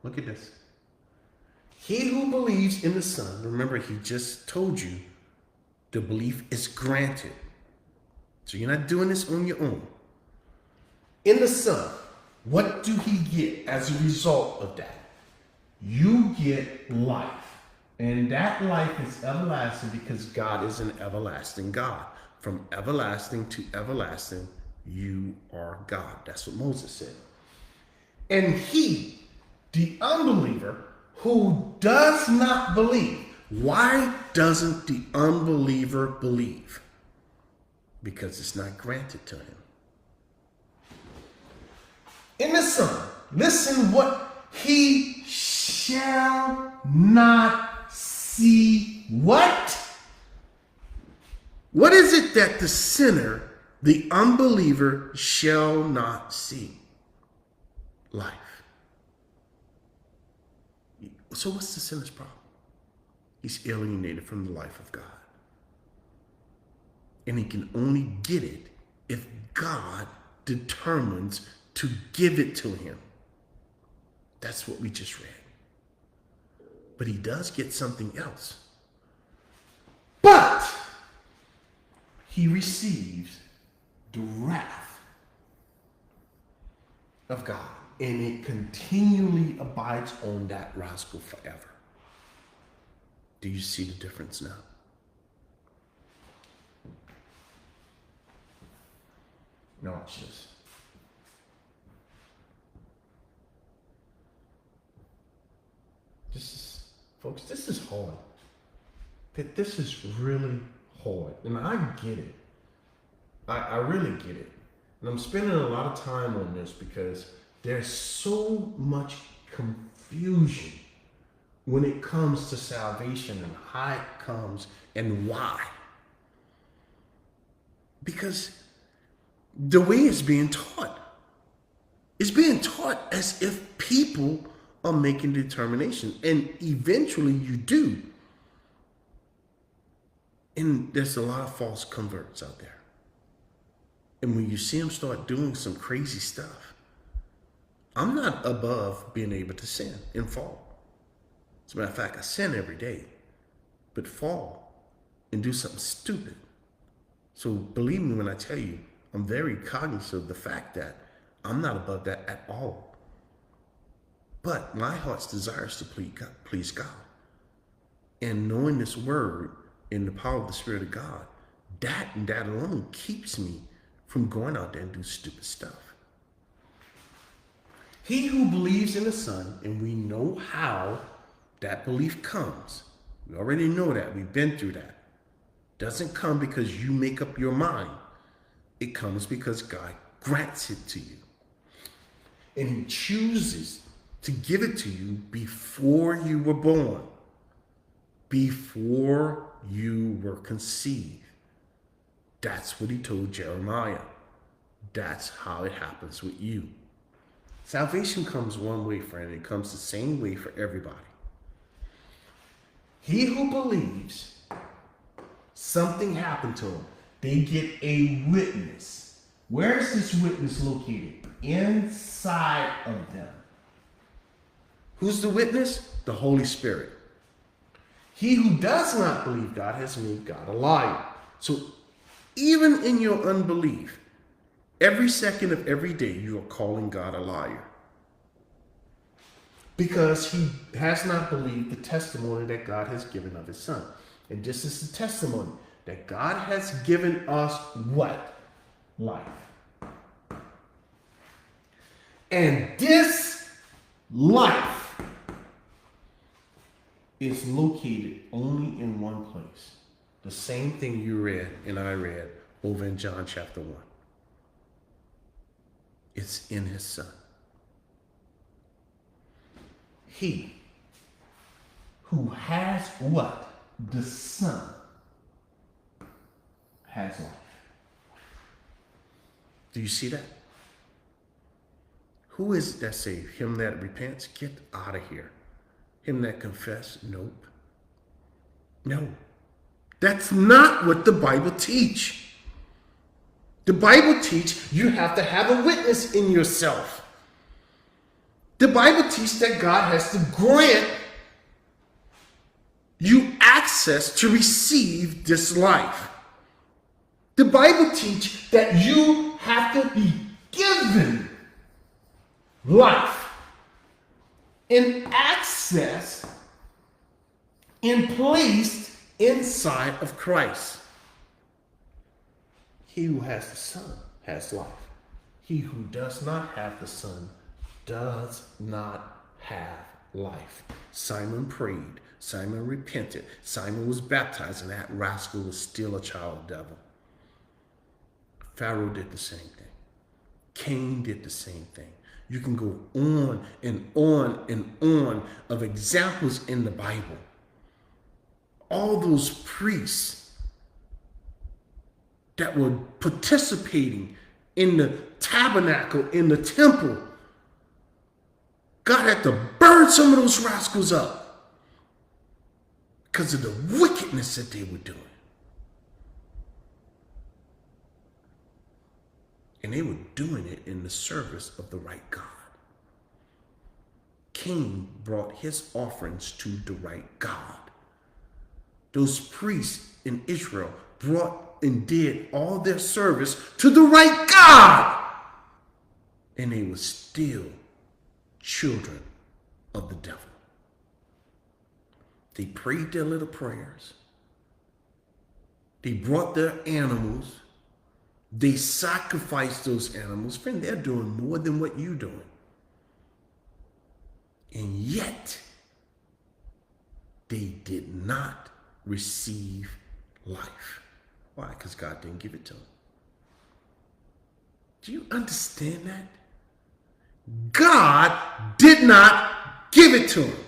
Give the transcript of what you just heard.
Look at this. He who believes in the Son, remember he just told you the belief is granted. So you're not doing this on your own. In the Son, what do he get as a result of that? You get life. And that life is everlasting because God is an everlasting God. From everlasting to everlasting, you are God. That's what Moses said. And he, the unbeliever, who does not believe. Why doesn't the unbeliever believe? Because it's not granted to him. In the Son, listen what he shall not see. What? What is it that the sinner, the unbeliever, shall not see? Life. So what's the sinner's problem? He's alienated from the life of God. And he can only get it if God determines to give it to him. That's what we just read. But he does get something else. But he receives the wrath of God. And it continually abides on that rascal forever. Do you see the difference now? No, watch this. Folks, this is hard. This is really hard. And I get it. I really get it. And I'm spending a lot of time on this because there's so much confusion when it comes to salvation and how it comes and why. Because the way it's being taught as if people are making determination. And eventually you do. And there's a lot of false converts out there. And when you see them start doing some crazy stuff, I'm not above being able to sin and fall. As a matter of fact, I sin every day, but fall and do something stupid. So believe me when I tell you, I'm very cognizant of the fact that I'm not above that at all. But my heart's desire is to please God. And knowing this word in the power of the Spirit of God, that and that alone keeps me from going out there and do stupid stuff. He who believes in the Son, and we know how that belief comes. We already know that. We've been through that. Doesn't come because you make up your mind. It comes because God grants it to you. And he chooses to give it to you before you were born, before you were conceived. That's what he told Jeremiah. That's how it happens with you. Salvation comes one way, friend. It comes the same way for everybody. He who believes something happened to him, they get a witness. Where is this witness located? Inside of them. Who's the witness? The Holy Spirit. He who does not believe God has made God a liar. So even in your unbelief, every second of every day, you are calling God a liar. Because he has not believed the testimony that God has given of his Son. And this is the testimony that God has given us what? Life. And this life is located only in one place. The same thing you read and I read over in John chapter 1. It's in his Son. He who has what? The Son has life. Do you see that? Who is it that saved? Him that repents? Get out of here. Him that confess? Nope. No. That's not what the Bible teaches. The Bible teaches you have to have a witness in yourself. The Bible teaches that God has to grant you access to receive this life. The Bible teaches that you have to be given life and access and placed inside of Christ. He who has the Son has life. He who does not have the Son does not have life. Simon prayed. Simon repented. Simon was baptized, and that rascal was still a child of the devil. Pharaoh did the same thing. Cain did the same thing. You can go on and on and on of examples in the Bible. All those priests that were participating in the tabernacle, in the temple, God had to burn some of those rascals up because of the wickedness that they were doing. And they were doing it in the service of the right God. Cain brought his offerings to the right God. Those priests in Israel brought and did all their service to the right God. And they were still children of the devil. They prayed their little prayers. They brought their animals. They sacrificed those animals. Friend, they're doing more than what you're doing. And yet, they did not receive life. Why? Because God didn't give it to them. Do you understand that? God did not give it to them.